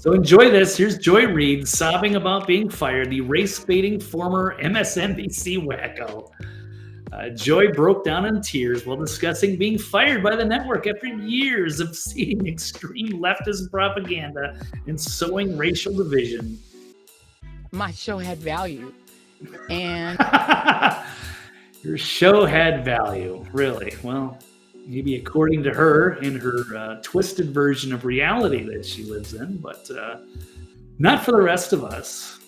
So enjoy this. Here's Joy Reid sobbing about being fired, the race-baiting former MSNBC wacko. Joy broke down in tears while discussing being fired by the network after years of seeding extreme leftist propaganda and sowing racial division. My show had value. And your show had value, really. Well, maybe according to her in her twisted version of reality that she lives in, but not for the rest of us.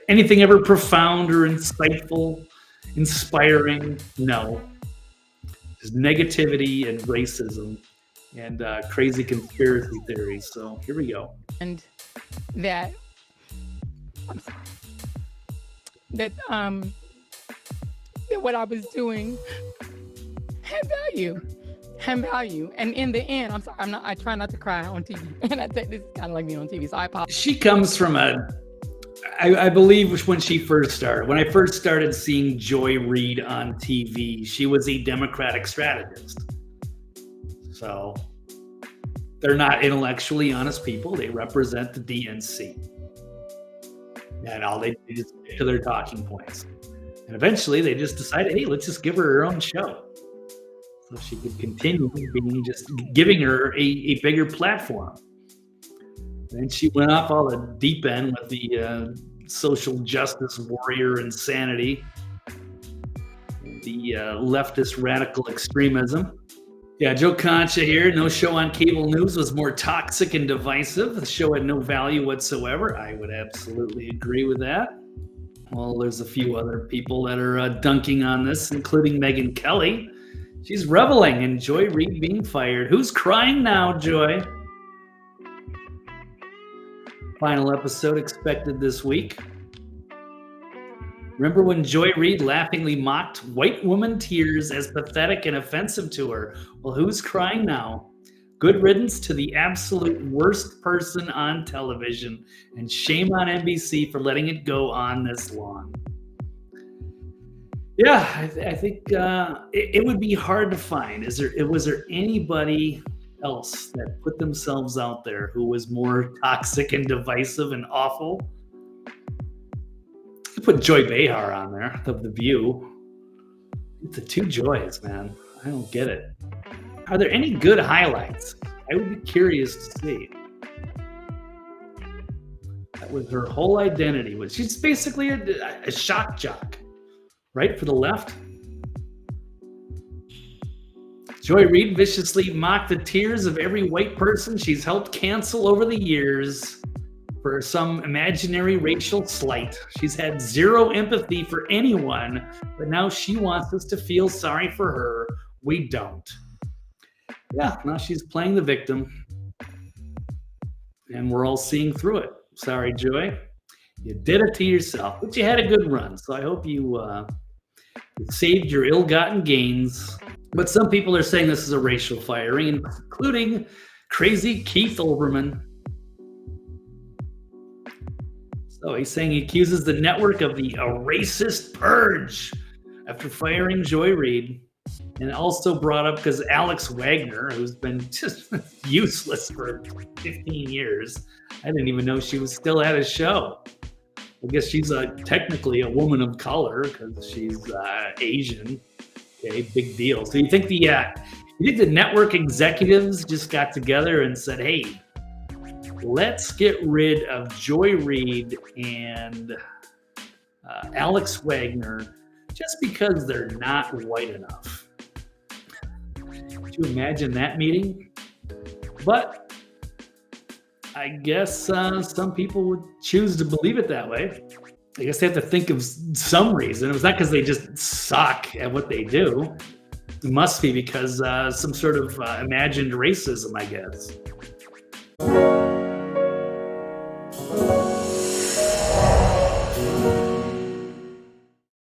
Anything ever profound or insightful, inspiring? No. Just negativity and racism and crazy conspiracy theories. So here we go. And that, I'm sorry, that what I was doing had value. And in the end, I'm sorry, I try not to cry on TV. And I think this is kind of like me on TV, so I apologize. She comes from I believe when I first started seeing Joy Reid on TV, she was a Democratic strategist. So they're not intellectually honest people. They represent the DNC. And all they do is stick to their talking points. And eventually they just decided, hey, let's just give her own show. So she could continue being just giving her a bigger platform. And she went off all the deep end with the social justice warrior insanity, the leftist radical extremism. Yeah, Joe Concha here. No show on cable news was more toxic and divisive. The show had no value whatsoever. I would absolutely agree with that. Well, there's a few other people that are dunking on this, including Megyn Kelly. She's reveling in Joy Reid being fired. Who's crying now, Joy? Final episode expected this week. Remember when Joy Reid laughingly mocked white woman tears as pathetic and offensive to her? Well, who's crying now? Good riddance to the absolute worst person on television, and shame on NBC for letting it go on this long. Yeah, I think it would be hard to find. Was there anybody else that put themselves out there who was more toxic and divisive and awful? You put Joy Behar on there of The View. The two Joys, man. I don't get it. Are there any good highlights? I would be curious to see. That was her whole identity. She's basically a shock jock, right, for the left? Joy Reid viciously mocked the tears of every white person she's helped cancel over the years for some imaginary racial slight. She's had zero empathy for anyone, but now she wants us to feel sorry for her. We don't. Yeah, now she's playing the victim, and we're all seeing through it. Sorry, Joy. You did it to yourself, but you had a good run, so I hope you saved your ill-gotten gains. But some people are saying this is a racial firing, including crazy Keith Olbermann. So he's saying he accuses the network of a racist purge after firing Joy Reid. And also brought up because Alex Wagner, who's been just useless for 15 years, I didn't even know she was still at his show. I guess she's technically a woman of color because she's Asian. Okay, big deal. So you think the network executives just got together and said, hey, let's get rid of Joy Reid and Alex Wagner just because they're not white enough. Could you imagine that meeting? But I guess some people would choose to believe it that way. I guess they have to think of some reason. It was not because they just suck at what they do. It must be because some sort of imagined racism, I guess.